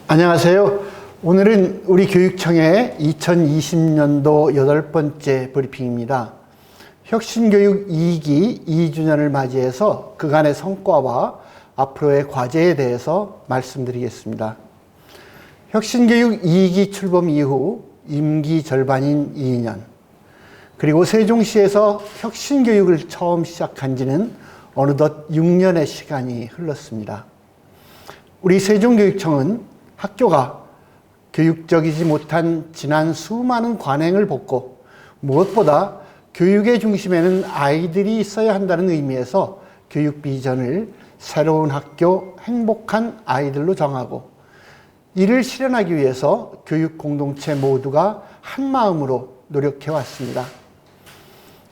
안녕하세요. 오늘은 우리 교육청의 2020년도 8번째 브리핑입니다. 혁신교육 2기 2주년을 맞이해서 그간의 성과와 앞으로의 과제에 대해서 말씀드리겠습니다. 혁신교육 2기 출범 이후 임기 절반인 2년, 그리고 세종시에서 혁신교육을 처음 시작한 지는 어느덧 6년의 시간이 흘렀습니다. 우리 세종교육청은 학교가 교육적이지 못한 지난 수많은 관행을 벗고 무엇보다 교육의 중심에는 아이들이 있어야 한다는 의미에서 교육 비전을 새로운 학교, 행복한 아이들로 정하고, 이를 실현하기 위해서 교육 공동체 모두가 한마음으로 노력해 왔습니다.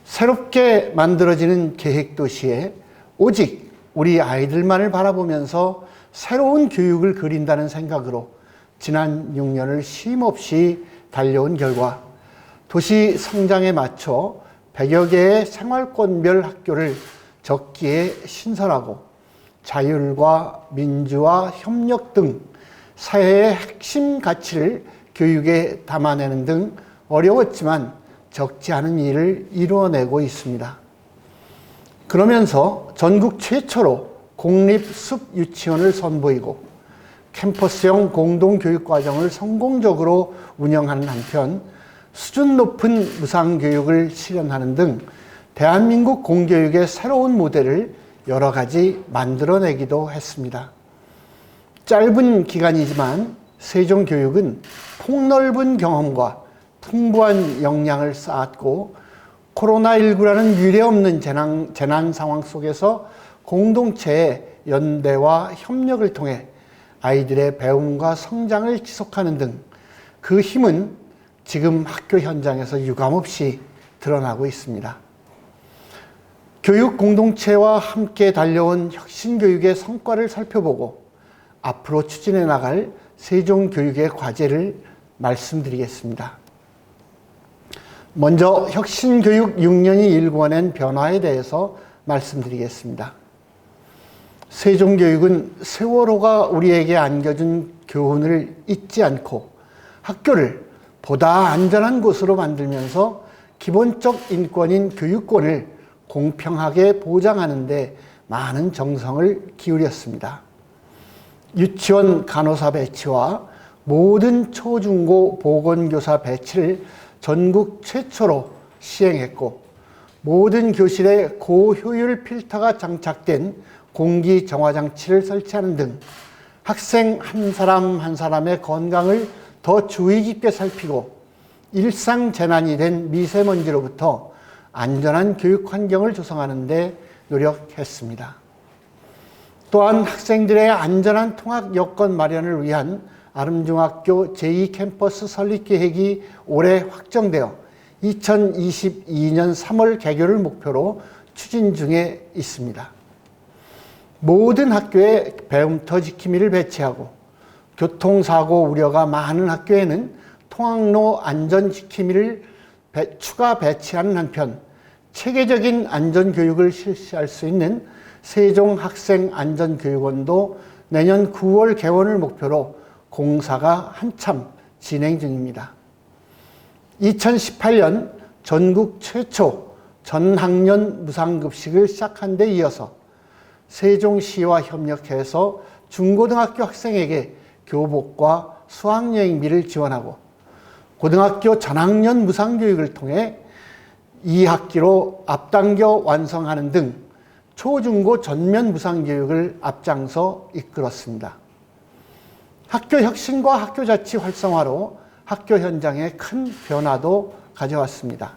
새롭게 만들어지는 계획도시에 오직 우리 아이들만을 바라보면서 새로운 교육을 그린다는 생각으로 지난 6년을 쉼없이 달려온 결과 도시 성장에 맞춰 100여 개의 생활권별 학교를 적기에 신설하고 자율과 민주화, 협력 등 사회의 핵심 가치를 교육에 담아내는 등 어려웠지만 적지 않은 일을 이루어내고 있습니다. 그러면서 전국 최초로 공립숲유치원을 선보이고 캠퍼스형 공동교육과정을 성공적으로 운영하는 한편 수준 높은 무상교육을 실현하는 등 대한민국 공교육의 새로운 모델을 여러 가지 만들어내기도 했습니다. 짧은 기간이지만 세종교육은 폭넓은 경험과 풍부한 역량을 쌓았고, 코로나19라는 유례없는 재난 상황 속에서 공동체의 연대와 협력을 통해 아이들의 배움과 성장을 지속하는 등 그 힘은 지금 학교 현장에서 유감없이 드러나고 있습니다. 교육 공동체와 함께 달려온 혁신교육의 성과를 살펴보고 앞으로 추진해 나갈 세종교육의 과제를 말씀드리겠습니다. 먼저 혁신교육 6년이 일궈낸 변화에 대해서 말씀드리겠습니다. 세종교육은 세월호가 우리에게 안겨준 교훈을 잊지 않고 학교를 보다 안전한 곳으로 만들면서 기본적 인권인 교육권을 공평하게 보장하는 데 많은 정성을 기울였습니다. 유치원 간호사 배치와 모든 초중고 보건교사 배치를 전국 최초로 시행했고, 모든 교실에 고효율 필터가 장착된 공기 정화 장치를 설치하는 등 학생 한 사람 한 사람의 건강을 더 주의 깊게 살피고 일상 재난이 된 미세먼지로부터 안전한 교육 환경을 조성하는 데 노력했습니다. 또한 학생들의 안전한 통학 여건 마련을 위한 아름중학교 제2캠퍼스 설립 계획이 올해 확정되어 2022년 3월 개교를 목표로 추진 중에 있습니다. 모든 학교에 배움터 지킴이를 배치하고 교통사고 우려가 많은 학교에는 통학로 안전 지킴이를 추가 배치하는 한편 체계적인 안전교육을 실시할 수 있는 세종학생안전교육원도 내년 9월 개원을 목표로 공사가 한참 진행 중입니다. 2018년 전국 최초 전학년 무상급식을 시작한 데 이어서 세종시와 협력해서 중고등학교 학생에게 교복과 수학여행비를 지원하고 고등학교 전학년 무상교육을 통해 2학기로 앞당겨 완성하는 등 초중고 전면 무상교육을 앞장서 이끌었습니다. 학교 혁신과 학교 자치 활성화로 학교 현장에 큰 변화도 가져왔습니다.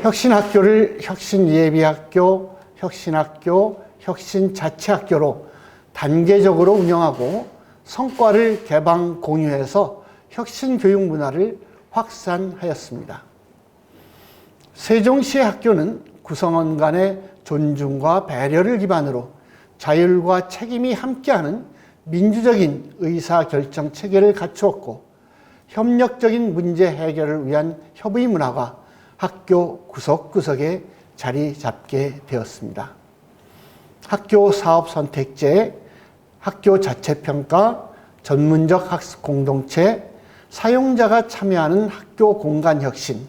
혁신학교를 혁신예비학교, 혁신학교, 혁신자치학교로 단계적으로 운영하고 성과를 개방 공유해서 혁신교육 문화를 확산하였습니다. 세종시의 학교는 구성원 간의 존중과 배려를 기반으로 자율과 책임이 함께하는 민주적인 의사결정 체계를 갖추었고, 협력적인 문제 해결을 위한 협의 문화가 학교 구석구석에 자리 잡게 되었습니다. 학교 사업 선택제, 학교 자체 평가, 전문적 학습 공동체, 사용자가 참여하는 학교 공간 혁신,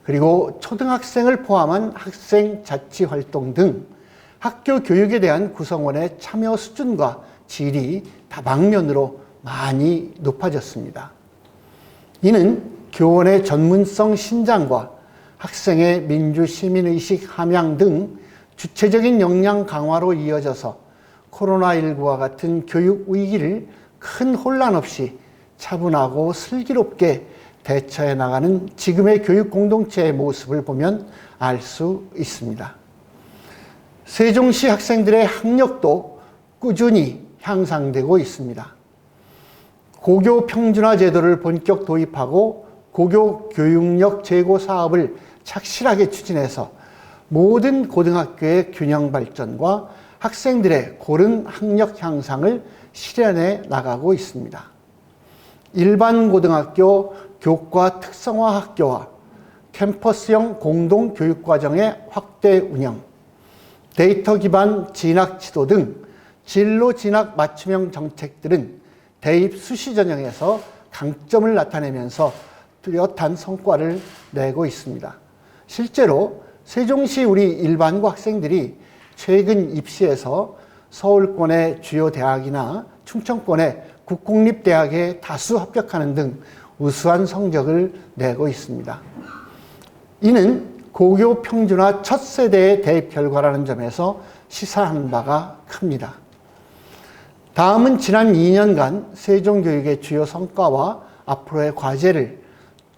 그리고 초등학생을 포함한 학생 자치 활동 등 학교 교육에 대한 구성원의 참여 수준과 질이 다방면으로 많이 높아졌습니다. 이는 교원의 전문성 신장과 학생의 민주 시민의식 함양 등 주체적인 역량 강화로 이어져서 코로나19와 같은 교육 위기를 큰 혼란 없이 차분하고 슬기롭게 대처해 나가는 지금의 교육 공동체의 모습을 보면 알 수 있습니다. 세종시 학생들의 학력도 꾸준히 향상되고 있습니다. 고교 평준화 제도를 본격 도입하고 고교 교육력 제고 사업을 착실하게 추진해서 모든 고등학교의 균형 발전과 학생들의 고른 학력 향상을 실현해 나가고 있습니다. 일반 고등학교 교과 특성화 학교와 캠퍼스형 공동 교육과정의 확대 운영, 데이터 기반 진학 지도 등 진로 진학 맞춤형 정책들은 대입 수시 전형에서 강점을 나타내면서 뚜렷한 성과를 내고 있습니다. 실제로 세종시 우리 일반고 학생들이 최근 입시에서 서울권의 주요 대학이나 충청권의 국공립대학에 다수 합격하는 등 우수한 성적을 내고 있습니다. 이는 고교 평준화 첫 세대의 대입 결과라는 점에서 시사하는 바가 큽니다. 다음은 지난 2년간 세종교육의 주요 성과와 앞으로의 과제를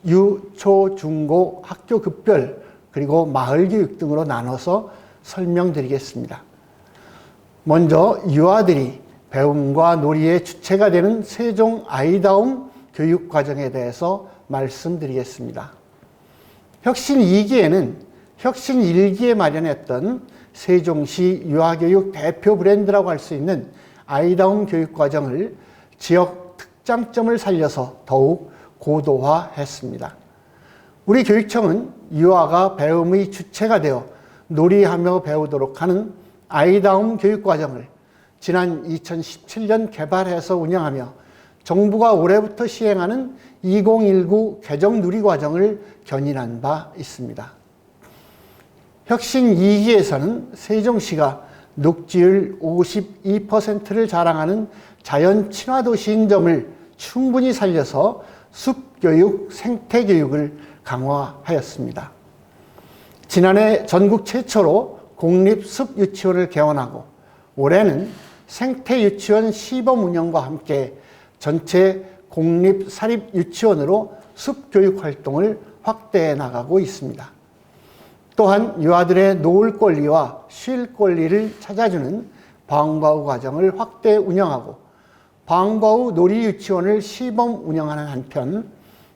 유, 초, 중고, 학교 급별 그리고 마을교육 등으로 나눠서 설명드리겠습니다. 먼저 유아들이 배움과 놀이의 주체가 되는 세종 아이다움 교육과정에 대해서 말씀드리겠습니다. 혁신 2기에는 혁신 1기에 마련했던 세종시 유아교육 대표 브랜드라고 할 수 있는 아이다움 교육과정을 지역 특장점을 살려서 더욱 고도화했습니다. 우리 교육청은 유아가 배움의 주체가 되어 놀이하며 배우도록 하는 아이다움 교육과정을 지난 2017년 개발해서 운영하며 정부가 올해부터 시행하는 2019 개정 누리과정을 견인한 바 있습니다. 혁신 2기에서는 세종시가 녹지율 52%를 자랑하는 자연 친화 도시인 점을 충분히 살려서 숲교육, 생태교육을 강화하였습니다. 지난해 전국 최초로 공립숲유치원을 개원하고 올해는 생태유치원 시범 운영과 함께 전체 공립사립유치원으로 숲교육 활동을 확대해 나가고 있습니다. 또한 유아들의 놀 권리와 쉴 권리를 찾아주는 방과 후 과정을 확대 운영하고 방과 후 놀이유치원을 시범 운영하는 한편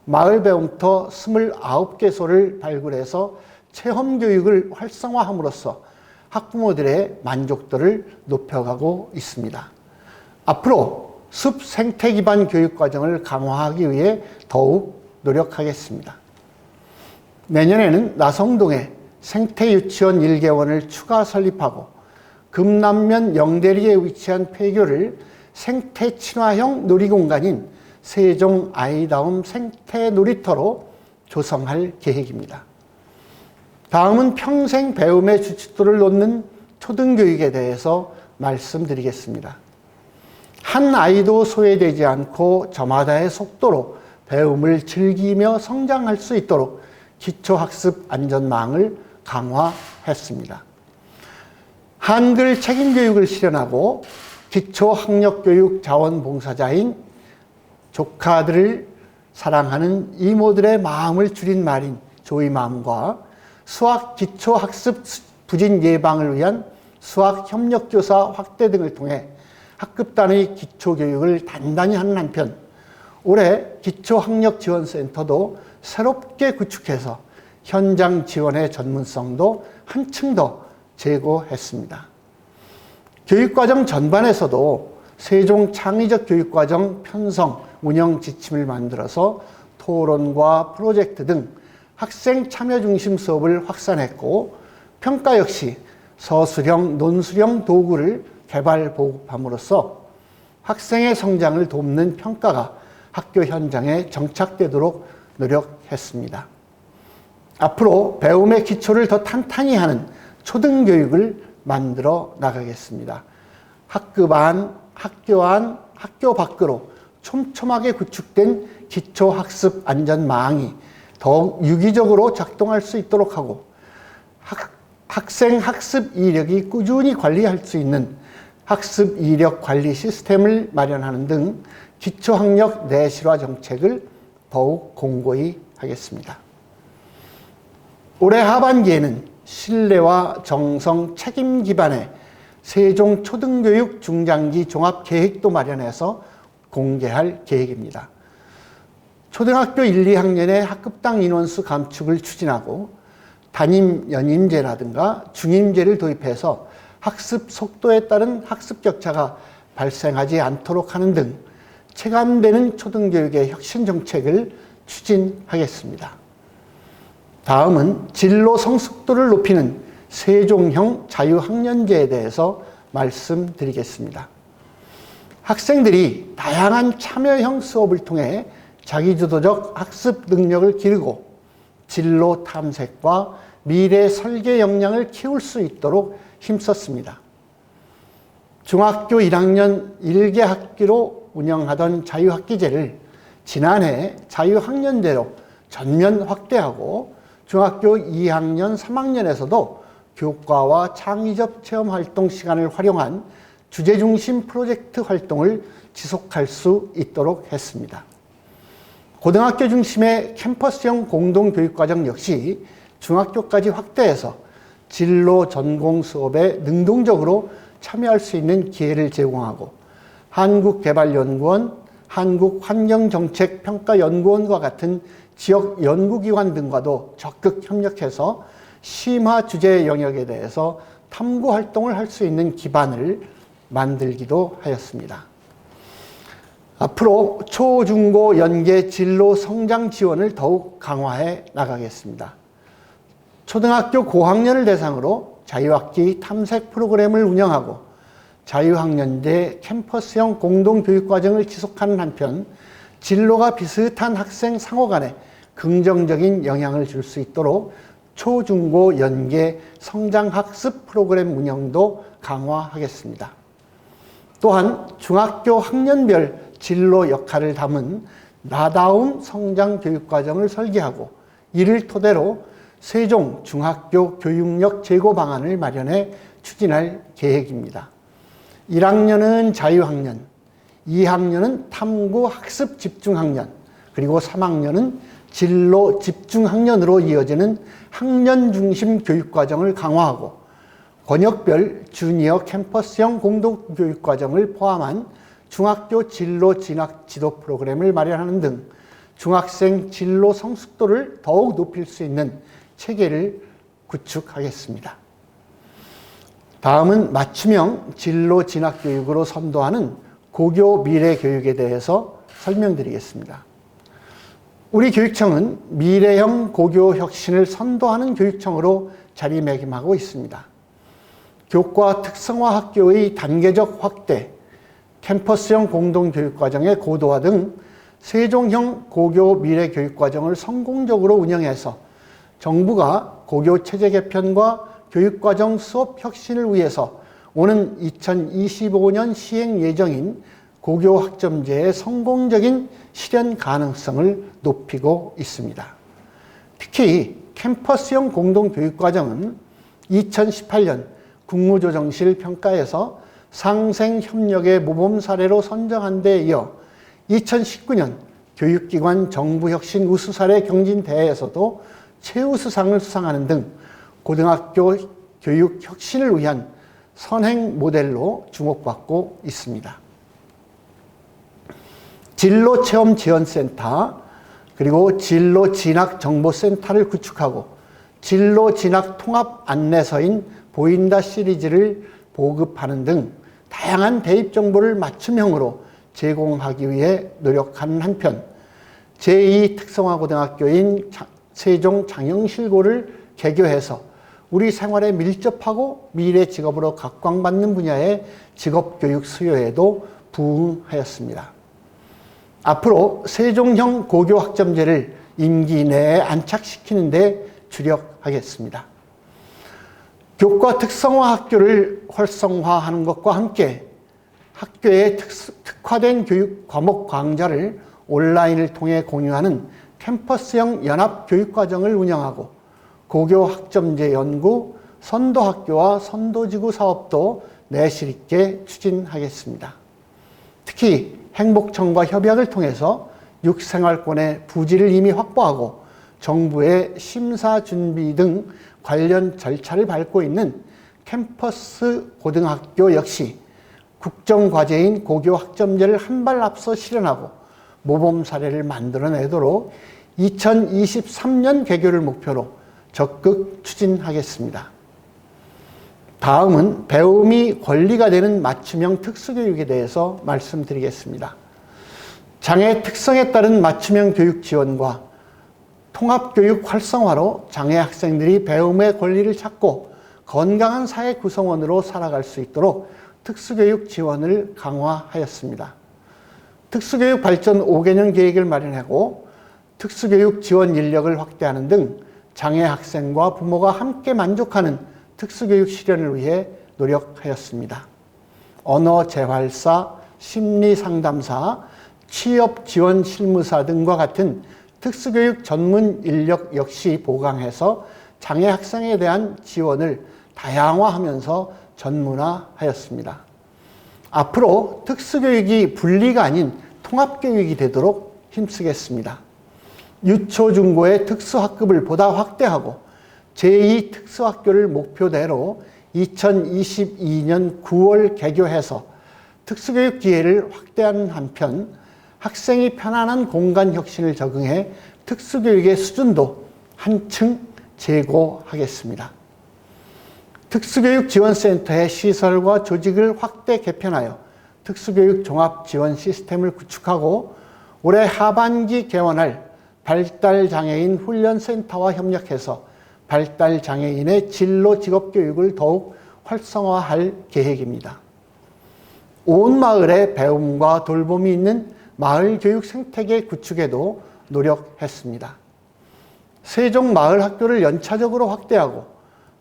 마을배움터 29개소를 발굴해서 체험교육을 활성화함으로써 학부모들의 만족도를 높여가고 있습니다. 앞으로 숲 생태 기반 교육 과정을 강화하기 위해 더욱 노력하겠습니다. 내년에는 나성동에 생태유치원 1개원을 추가 설립하고 금남면 영대리에 위치한 폐교를 생태 친화형 놀이공간인 세종 아이다움 생태 놀이터로 조성할 계획입니다. 다음은 평생 배움의 주춧돌을 놓는 초등교육에 대해서 말씀드리겠습니다. 한 아이도 소외되지 않고 저마다의 속도로 배움을 즐기며 성장할 수 있도록 기초학습 안전망을 강화했습니다. 한글 책임교육을 실현하고 기초학력교육 자원봉사자인 조카들을 사랑하는 이모들의 마음을 줄인 말인 조이맘과 수학 기초학습 부진 예방을 위한 수학협력교사 확대 등을 통해 학급 단위 기초교육을 단단히 하는 한편 올해 기초학력지원센터도 새롭게 구축해서 현장 지원의 전문성도 한층 더 제고했습니다. 교육과정 전반에서도 세종 창의적 교육과정 편성 운영 지침을 만들어서 토론과 프로젝트 등 학생 참여 중심 수업을 확산했고 평가 역시 서술형, 논술형 도구를 개발 보급함으로써 학생의 성장을 돕는 평가가 학교 현장에 정착되도록 노력했습니다. 앞으로 배움의 기초를 더 탄탄히 하는 초등교육을 만들어 나가겠습니다. 학급 안, 학교 안, 학교 밖으로 촘촘하게 구축된 기초학습 안전망이 더욱 유기적으로 작동할 수 있도록 하고 학생 학습 이력이 꾸준히 관리할 수 있는 학습 이력 관리 시스템을 마련하는 등 기초학력 내실화 정책을 더욱 공고히 하겠습니다. 올해 하반기에는 신뢰와 정성, 책임 기반의 세종 초등교육 중장기 종합계획도 마련해서 공개할 계획입니다. 초등학교 1, 2학년의 학급당 인원수 감축을 추진하고 담임 연임제라든가 중임제를 도입해서 학습 속도에 따른 학습 격차가 발생하지 않도록 하는 등 체감되는 초등교육의 혁신 정책을 추진하겠습니다. 다음은 진로 성숙도를 높이는 세종형 자유학년제에 대해서 말씀드리겠습니다. 학생들이 다양한 참여형 수업을 통해 자기주도적 학습 능력을 기르고 진로 탐색과 미래 설계 역량을 키울 수 있도록 힘썼습니다. 중학교 1학년 1개 학기로 운영하던 자유학기제를 지난해 자유학년제로 전면 확대하고 중학교 2학년 3학년에서도 교과와 창의적 체험활동 시간을 활용한 주제중심 프로젝트 활동을 지속할 수 있도록 했습니다. 고등학교 중심의 캠퍼스형 공동교육과정 역시 중학교까지 확대해서 진로 전공 수업에 능동적으로 참여할 수 있는 기회를 제공하고 한국개발연구원, 한국환경정책평가연구원과 같은 지역 연구기관 등과도 적극 협력해서 심화 주제 영역에 대해서 탐구 활동을 할 수 있는 기반을 만들기도 하였습니다. 앞으로 초, 중고, 연계 진로 성장 지원을 더욱 강화해 나가겠습니다. 초등학교 고학년을 대상으로 자유학기 탐색 프로그램을 운영하고 자유학년제 캠퍼스형 공동교육과정을 지속하는 한편 진로가 비슷한 학생 상호 간에 긍정적인 영향을 줄 수 있도록 초, 중고, 연계 성장학습 프로그램 운영도 강화하겠습니다. 또한 중학교 학년별 진로 역할을 담은 나다움 성장교육과정을 설계하고 이를 토대로 세종 중학교 교육력 제고 방안을 마련해 추진할 계획입니다. 1학년은 자유학년, 2학년은 탐구 학습 집중학년, 그리고 3학년은 진로 집중학년으로 이어지는 학년 중심 교육과정을 강화하고 권역별 주니어 캠퍼스형 공동교육과정을 포함한 중학교 진로 진학 지도 프로그램을 마련하는 등 중학생 진로 성숙도를 더욱 높일 수 있는 체계를 구축하겠습니다. 다음은 맞춤형 진로 진학 교육으로 선도하는 고교 미래 교육에 대해서 설명드리겠습니다. 우리 교육청은 미래형 고교 혁신을 선도하는 교육청으로 자리매김하고 있습니다. 교과 특성화 학교의 단계적 확대, 캠퍼스형 공동교육과정의 고도화 등 세종형 고교 미래교육과정을 성공적으로 운영해서 정부가 고교 체제 개편과 교육과정 수업 혁신을 위해서 오는 2025년 시행 예정인 고교 학점제의 성공적인 실현 가능성을 높이고 있습니다. 특히 캠퍼스형 공동교육과정은 2018년 국무조정실 평가에서 상생협력의 모범 사례로 선정한 데 이어 2019년 교육기관 정부혁신 우수사례 경진대회에서도 최우수상을 수상하는 등 고등학교 교육 혁신을 위한 선행 모델로 주목받고 있습니다. 진로체험지원센터 그리고 진로진학정보센터를 구축하고 진로진학통합 안내서인 보인다 시리즈를 보급하는 등 다양한 대입 정보를 맞춤형으로 제공하기 위해 노력하는 한편 제2특성화고등학교인 세종 장영실고를 개교해서 우리 생활에 밀접하고 미래 직업으로 각광받는 분야의 직업교육 수요에도 부응하였습니다. 앞으로 세종형 고교학점제를 임기 내에 안착시키는 데 주력하겠습니다. 교과 특성화 학교를 활성화하는 것과 함께 학교의 특화된 교육 과목 강좌를 온라인을 통해 공유하는 캠퍼스형 연합교육과정을 운영하고 고교 학점제 연구, 선도학교와 선도지구 사업도 내실 있게 추진하겠습니다. 특히 행복청과 협약을 통해서 육생활권의 부지를 이미 확보하고 정부의 심사 준비 등 관련 절차를 밟고 있는 캠퍼스 고등학교 역시 국정과제인 고교 학점제를 한 발 앞서 실현하고 모범 사례를 만들어내도록 2023년 개교를 목표로 적극 추진하겠습니다. 다음은 배움이 권리가 되는 맞춤형 특수교육에 대해서 말씀드리겠습니다. 장애 특성에 따른 맞춤형 교육 지원과 통합교육 활성화로 장애 학생들이 배움의 권리를 찾고 건강한 사회 구성원으로 살아갈 수 있도록 특수교육 지원을 강화하였습니다. 특수교육 발전 5개년 계획을 마련하고 특수교육 지원 인력을 확대하는 등 장애 학생과 부모가 함께 만족하는 특수교육 실현을 위해 노력하였습니다. 언어 재활사, 심리상담사, 취업지원실무사 등과 같은 특수교육 전문 인력 역시 보강해서 장애 학생에 대한 지원을 다양화하면서 전문화하였습니다. 앞으로 특수교육이 분리가 아닌 통합교육이 되도록 힘쓰겠습니다. 유초, 중고의 특수학급을 보다 확대하고 제2특수학교를 목표대로 2022년 9월 개교해서 특수교육 기회를 확대하는 한편 학생이 편안한 공간 혁신을 적응해 특수교육의 수준도 한층 제고하겠습니다. 특수교육지원센터의 시설과 조직을 확대 개편하여 특수교육 종합지원 시스템을 구축하고 올해 하반기 개원할 발달장애인 훈련센터와 협력해서 발달장애인의 진로 직업교육을 더욱 활성화할 계획입니다. 온 마을에 배움과 돌봄이 있는 마을교육 생태계 구축에도 노력했습니다. 세종마을학교를 연차적으로 확대하고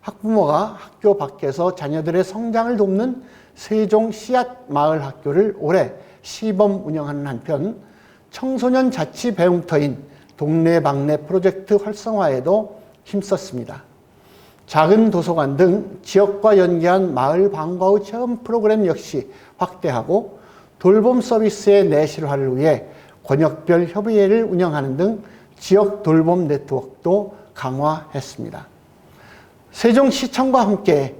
학부모가 학교 밖에서 자녀들의 성장을 돕는 세종 씨앗마을학교를 올해 시범 운영하는 한편 청소년 자치 배움터인 동네방네 프로젝트 활성화에도 힘썼습니다. 작은 도서관 등 지역과 연계한 마을 방과 후 체험 프로그램 역시 확대하고 돌봄 서비스의 내실화를 위해 권역별 협의회를 운영하는 등 지역 돌봄 네트워크도 강화했습니다. 세종시청과 함께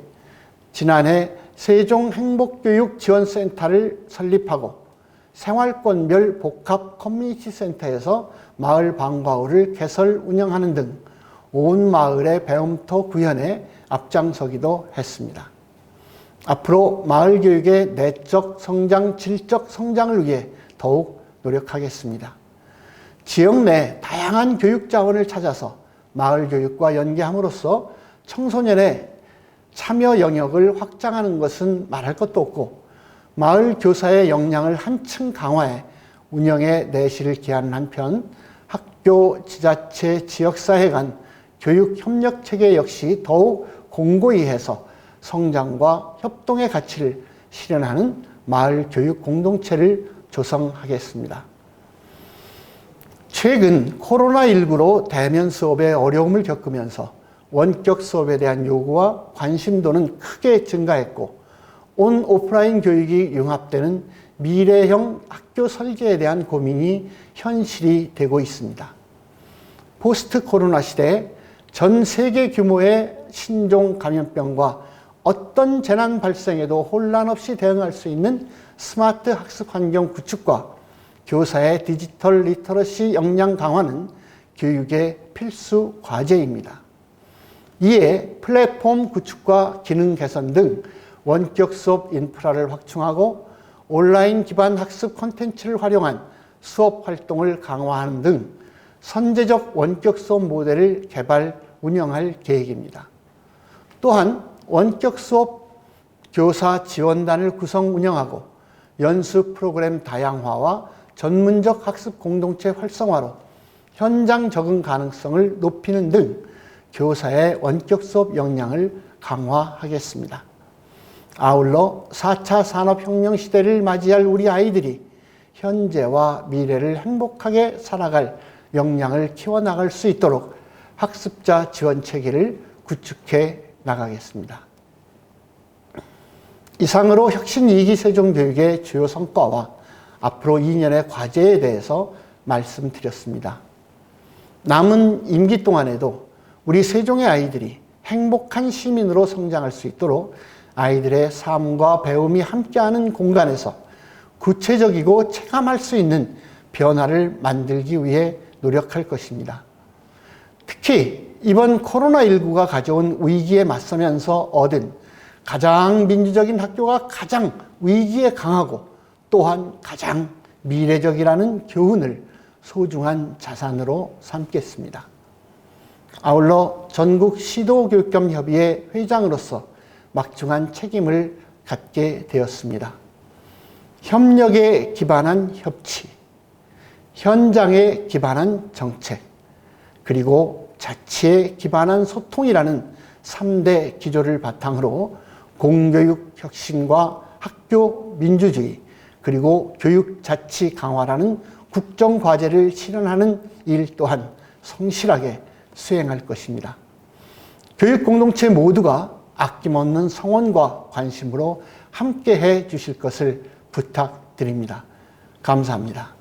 지난해 세종행복교육지원센터를 설립하고 생활권별 복합 커뮤니티 센터에서 마을 방과후를 개설 운영하는 등 온 마을의 배움터 구현에 앞장서기도 했습니다. 앞으로 마을 교육의 내적 성장, 질적 성장을 위해 더욱 노력하겠습니다. 지역 내 다양한 교육 자원을 찾아서 마을 교육과 연계함으로써 청소년의 참여 영역을 확장하는 것은 말할 것도 없고 마을 교사의 역량을 한층 강화해 운영에 내실을 기하는 한편 학교, 지자체, 지역사회 간 교육 협력 체계 역시 더욱 공고히 해서 성장과 협동의 가치를 실현하는 마을 교육 공동체를 조성하겠습니다. 최근 코로나19로 대면 수업에 어려움을 겪으면서 원격 수업에 대한 요구와 관심도는 크게 증가했고 온 오프라인 교육이 융합되는 미래형 학교 설계에 대한 고민이 현실이 되고 있습니다. 포스트 코로나 시대에 전 세계 규모의 신종 감염병과 어떤 재난 발생에도 혼란 없이 대응할 수 있는 스마트 학습 환경 구축과 교사의 디지털 리터러시 역량 강화는 교육의 필수 과제입니다. 이에 플랫폼 구축과 기능 개선 등 원격 수업 인프라를 확충하고 온라인 기반 학습 콘텐츠를 활용한 수업 활동을 강화하는 등 선제적 원격 수업 모델을 개발, 운영할 계획입니다. 또한 원격 수업 교사 지원단을 구성 운영하고 연수 프로그램 다양화와 전문적 학습 공동체 활성화로 현장 적응 가능성을 높이는 등 교사의 원격 수업 역량을 강화하겠습니다. 아울러 4차 산업혁명 시대를 맞이할 우리 아이들이 현재와 미래를 행복하게 살아갈 역량을 키워나갈 수 있도록 학습자 지원 체계를 구축해 나가겠습니다. 이상으로 혁신 2기 세종교육의 주요 성과와 앞으로 2년의 과제에 대해서 말씀드렸습니다. 남은 임기 동안에도 우리 세종의 아이들이 행복한 시민으로 성장할 수 있도록 아이들의 삶과 배움이 함께하는 공간에서 구체적이고 체감할 수 있는 변화를 만들기 위해 노력할 것입니다. 특히 이번 코로나19가 가져온 위기에 맞서면서 얻은 가장 민주적인 학교가 가장 위기에 강하고 또한 가장 미래적이라는 교훈을 소중한 자산으로 삼겠습니다. 아울러 전국 시도교육검협의회 회장으로서 막중한 책임을 갖게 되었습니다. 협력에 기반한 협치, 현장에 기반한 정책, 그리고 자치에 기반한 소통이라는 3대 기조를 바탕으로 공교육 혁신과 학교 민주주의, 그리고 교육 자치 강화라는 국정과제를 실현하는 일 또한 성실하게 수행할 것입니다. 교육 공동체 모두가 아낌없는 성원과 관심으로 함께해 주실 것을 부탁드립니다. 감사합니다.